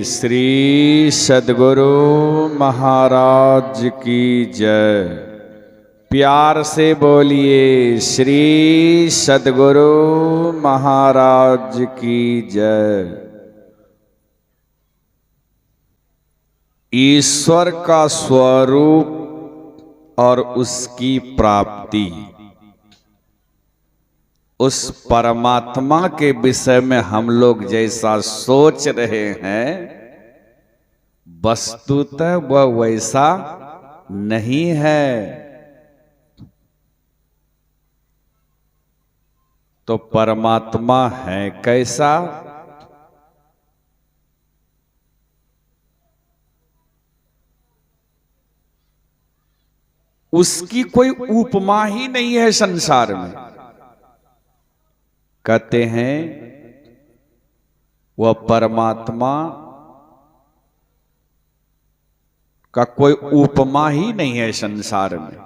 श्री सद्गुरु महाराज की जय। प्यार से बोलिए श्री सद्गुरु महाराज की जय। ईश्वर का स्वरूप और उसकी प्राप्ति, उस परमात्मा के विषय में हम लोग जैसा सोच रहे हैं वस्तुतः वह वैसा नहीं है। तो परमात्मा है कैसा? उसकी कोई उपमा ही नहीं है संसार में। कहते हैं वह परमात्मा का कोई उपमा ही नहीं है संसार में।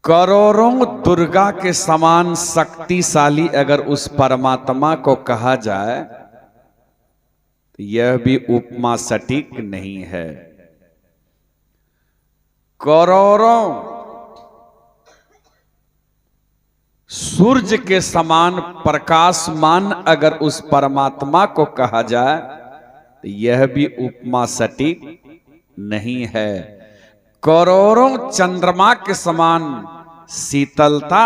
करोड़ों दुर्गा के समान शक्तिशाली अगर उस परमात्मा को कहा जाए तो यह भी उपमा सटीक नहीं है। करोड़ों सूर्य के समान प्रकाशमान अगर उस परमात्मा को कहा जाए तो यह भी उपमा सटीक नहीं है। करोड़ों चंद्रमा के समान शीतलता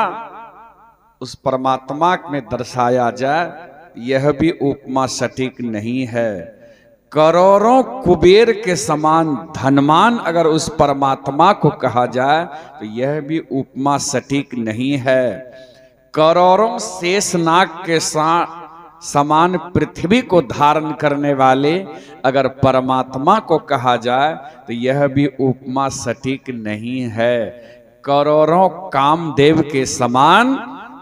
उस परमात्मा में दर्शाया जाए यह भी उपमा सटीक नहीं है। करोड़ों कुबेर के समान धनवान अगर उस परमात्मा को कहा जाए तो यह भी उपमा सटीक नहीं है। करोड़ों शेषनाग के समान पृथ्वी को धारण करने वाले अगर परमात्मा को कहा जाए तो यह भी उपमा सटीक नहीं है। करोड़ों कामदेव के समान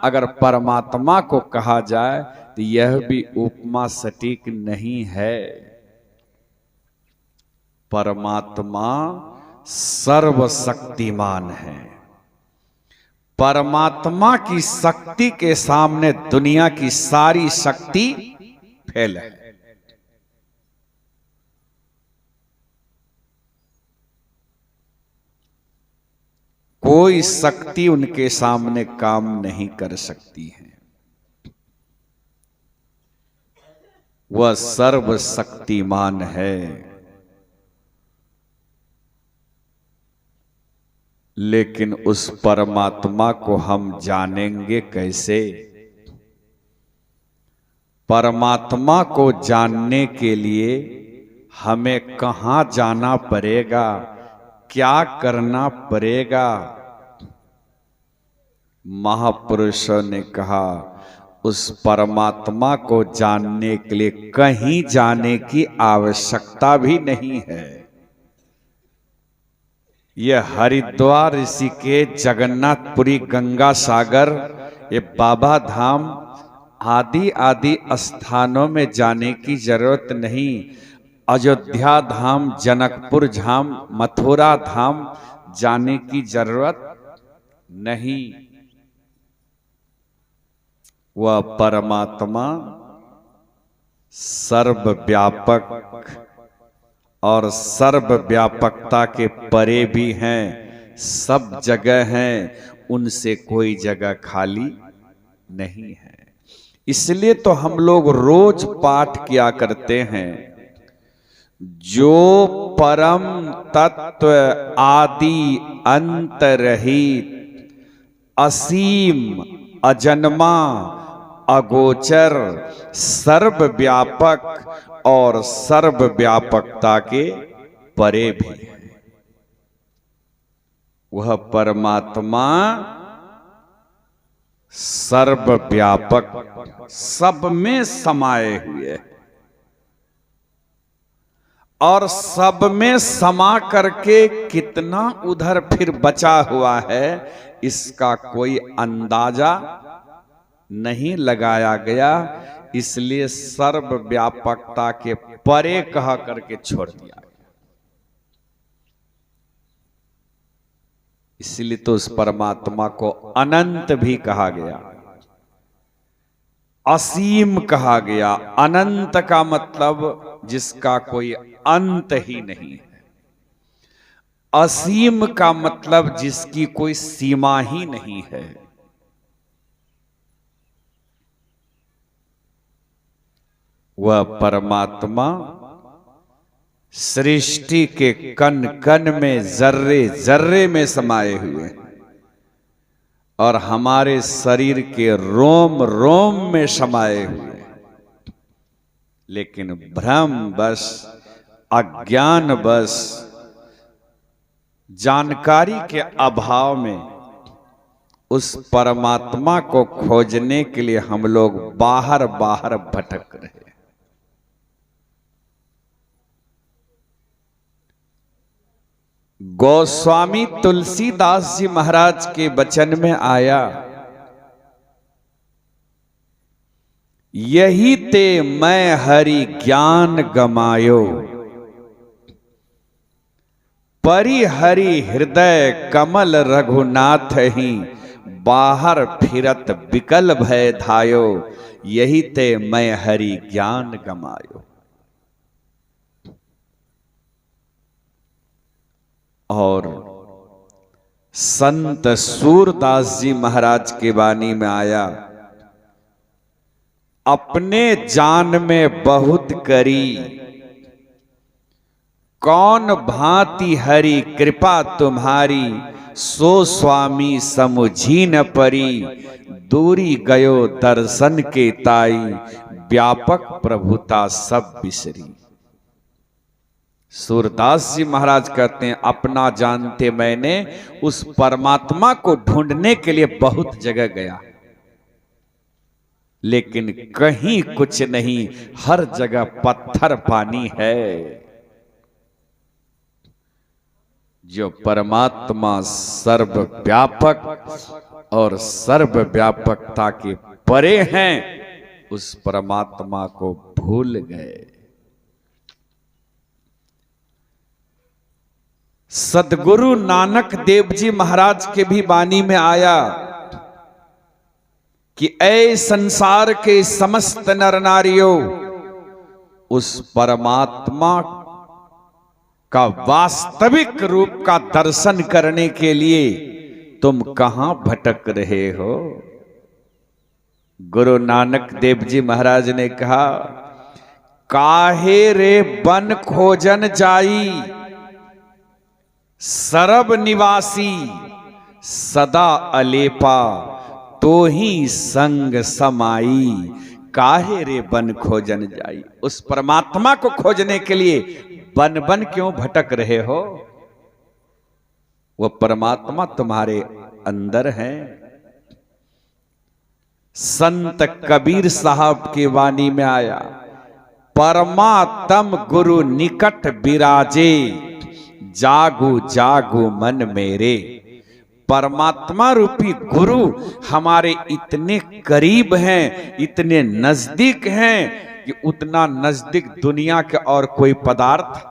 अगर परमात्मा को कहा जाए तो यह भी उपमा सटीक नहीं है। परमात्मा सर्वशक्तिमान है। परमात्मा की शक्ति के सामने दुनिया की सारी शक्ति फेल है। कोई शक्ति उनके सामने काम नहीं कर सकती है। वह सर्वशक्तिमान है। लेकिन उस परमात्मा को हम जानेंगे कैसे? परमात्मा को जानने के लिए हमें कहाँ जाना पड़ेगा, क्या करना पड़ेगा? महापुरुषों ने कहा उस परमात्मा को जानने के लिए कहीं जाने की आवश्यकता भी नहीं है। यह हरिद्वार, ऋषिकेश, जगन्नाथपुरी, गंगा सागर, ये बाबा धाम आदि आदि स्थानों में जाने की जरूरत नहीं। अयोध्या धाम, जनकपुर धाम, मथुरा धाम जाने की जरूरत नहीं। वह परमात्मा सर्वव्यापक और सर्वव्यापकता के परे भी हैं, सब जगह हैं, उनसे कोई जगह खाली नहीं है। इसलिए तो हम लोग रोज पाठ किया करते हैं, जो परम तत्व आदि अंत रहित, असीम, अजन्मा, अगोचर, सर्वव्यापक और सर्वव्यापकता के परे भी है। वह परमात्मा सर्वव्यापक, सब में समाये हुए और सब में समा करके कितना उधर फिर बचा हुआ है इसका कोई अंदाजा नहीं लगाया गया। इसलिए सर्वव्यापकता के परे कह करके छोड़ दिया गया। इसलिए तो उस परमात्मा को अनंत भी कहा गया। असीम कहा गया। अनंत का मतलब जिसका कोई अंत ही नहीं है। असीम का मतलब जिसकी कोई सीमा ही नहीं है। वह परमात्मा सृष्टि के कण कण में, जर्रे जर्रे में समाये हुए हैं और हमारे शरीर के रोम रोम में समाये हुए हैं। लेकिन भ्रम बस, अज्ञान बस, जानकारी के अभाव में उस परमात्मा को खोजने के लिए हम लोग बाहर बाहर भटक रहे हैं। गोस्वामी तुलसीदास जी महाराज के वचन में आया, यही ते मैं हरि ज्ञान गमायो, परिहरि हृदय कमल रघुनाथ ही, बाहर फिरत विकल भय धायो, यही ते मैं हरि ज्ञान गमायो। और संत सूरदास जी महाराज के वाणी में आया, अपने जान में बहुत करी, कौन भांति हरि कृपा तुम्हारी, सो स्वामी समुझी न परी, दूरी गयो दर्शन के ताई, व्यापक प्रभुता सब बिसरी। सूरदास जी महाराज कहते हैं, अपना जानते मैंने उस परमात्मा को ढूंढने के लिए बहुत जगह गया, लेकिन कहीं कुछ नहीं, हर जगह पत्थर पानी है। जो परमात्मा सर्वव्यापक और सर्वव्यापकता के परे हैं, उस परमात्मा को भूल गए। सदगुरु नानक देव जी महाराज के भी वाणी में आया कि ऐ संसार के समस्त नर नारियों, उस परमात्मा का वास्तविक रूप का दर्शन करने के लिए तुम कहां भटक रहे हो। गुरु नानक देव जी महाराज ने कहा, काहे रे बन खोजन जाई, सरब निवासी सदा अलेपा, तो ही संग समाई। काहे रे बन खोजन जाई, उस परमात्मा को खोजने के लिए बन बन क्यों भटक रहे हो। वो परमात्मा तुम्हारे अंदर है। संत कबीर साहब की वाणी में आया, परमात्म गुरु निकट विराजे, जागू जागू मन मेरे। परमात्मा रूपी गुरु हमारे इतने करीब हैं, इतने नजदीक हैं कि उतना नजदीक दुनिया के और कोई पदार्थ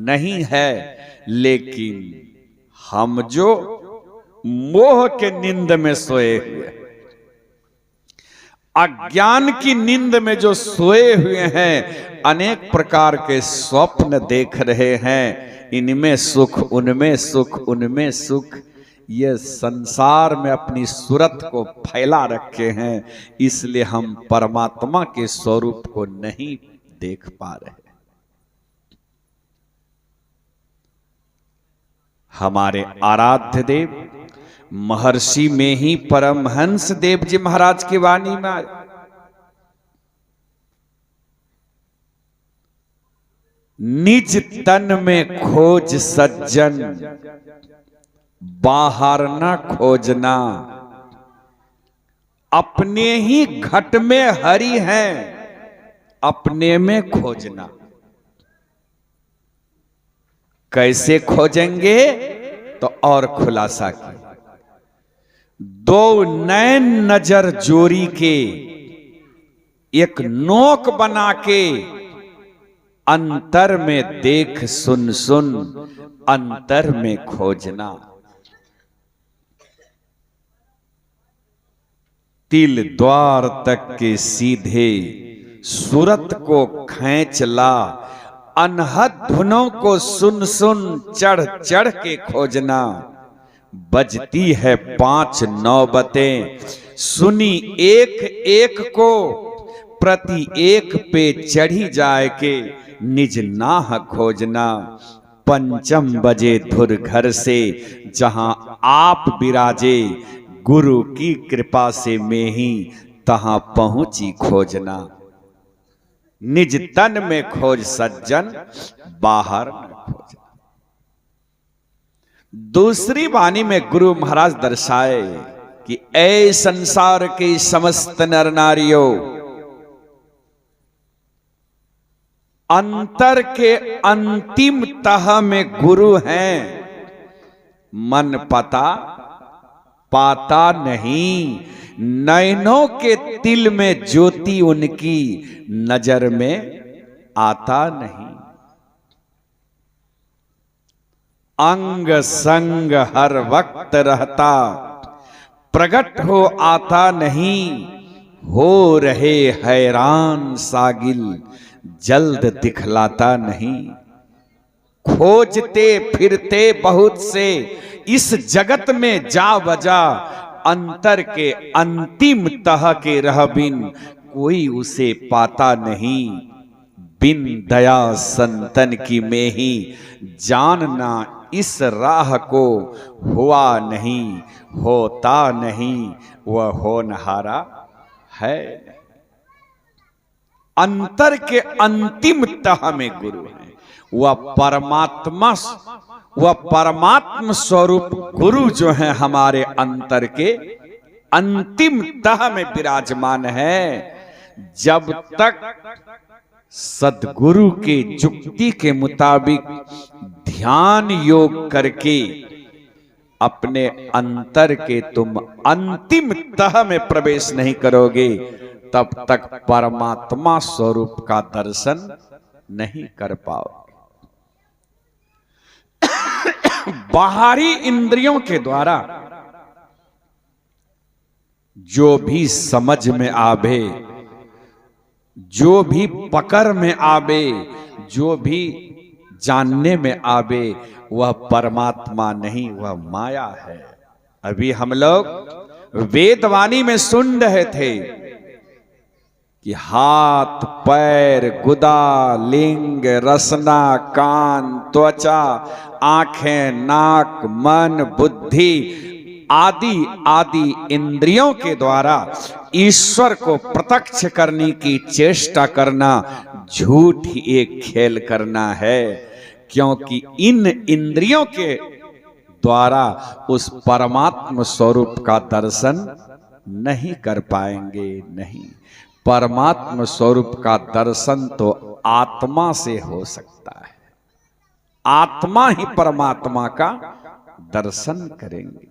नहीं है। लेकिन हम जो मोह के नींद में सोए हुए, अज्ञान की नींद में जो सोए हुए हैं, अनेक प्रकार के स्वप्न देख रहे हैं, इनमें सुख, उनमें सुख, उनमें सुख, ये संसार में अपनी सूरत को फैला रखे हैं। इसलिए हम परमात्मा के स्वरूप को नहीं देख पा रहे। हमारे आराध्य देव महर्षि में ही परमहंस देव जी महाराज की वाणी में आए, निज तन में खोज सज्जन, बाहर न खोजना। अपने ही घट में हरि हैं, अपने में खोजना। कैसे खोजेंगे तो और खुलासा किया, दो नैन नजर जोड़ी के, एक नोक बना के, अंतर में देख सुन सुन, अंतर में खोजना। तिल द्वार तक के सीधे सूरत को खींच ला, अनहद धुनों को सुन सुन चढ़ चढ़ के खोजना। बजती है 5 नौबतें सुनी एक एक को, प्रति एक पे चढ़ी जाए के निज नाह खोजना। पंचम बजे धुर घर से जहां आप विराजे, गुरु की कृपा से मैं ही तहां पहुंची खोजना। निज तन में खोज सज्जन बाहर न खोजना। दूसरी वाणी में गुरु महाराज दर्शाए कि ऐ संसार के समस्त नर नारियों, अंतर के अंतिम तह में गुरु हैं। मन पता पाता नहीं, नैनों के तिल में ज्योति उनकी नजर में आता नहीं। अंग संग हर वक्त रहता, प्रकट हो आता नहीं। हो रहे हैरान सागिल, जल्द दिखलाता नहीं। खोजते फिरते बहुत से इस जगत में जा बजा, अंतर के अंतिम तह के रह बिन कोई उसे पाता नहीं। बिन दया संतन की में ही जानना इस राह को, हुआ नहीं होता नहीं वह होनहारा है। अंतर के अंतिम तह में गुरु है, वह परमात्मा स्वरूप गुरु जो है हमारे अंतर के अंतिम तह में विराजमान है। जब तक सद्गुरु के जुक्ति के मुताबिक ध्यान योग करके अपने अंतर के तुम अंतिम तह में प्रवेश नहीं करोगे, तब तक परमात्मा स्वरूप का दर्शन नहीं कर पाओगे। बाहरी इंद्रियों के द्वारा जो भी समझ में आवे, जो भी पकड़ में आवे, जो भी जानने में आवे, वह परमात्मा नहीं, वह माया है। अभी हम लोग वेदवाणी में सुन रहे थे कि हाथ पैर गुदा लिंग रसना कान त्वचा आंखें नाक मन बुद्धि आदि आदि इंद्रियों के द्वारा ईश्वर को प्रत्यक्ष करने की चेष्टा करना झूठ ही एक खेल करना है। क्योंकि इन इंद्रियों के द्वारा उस परमात्म स्वरूप का दर्शन नहीं कर पाएंगे। नहीं, परमात्म स्वरूप का दर्शन तो आत्मा से हो सकता है। आत्मा ही परमात्मा का दर्शन करेंगे।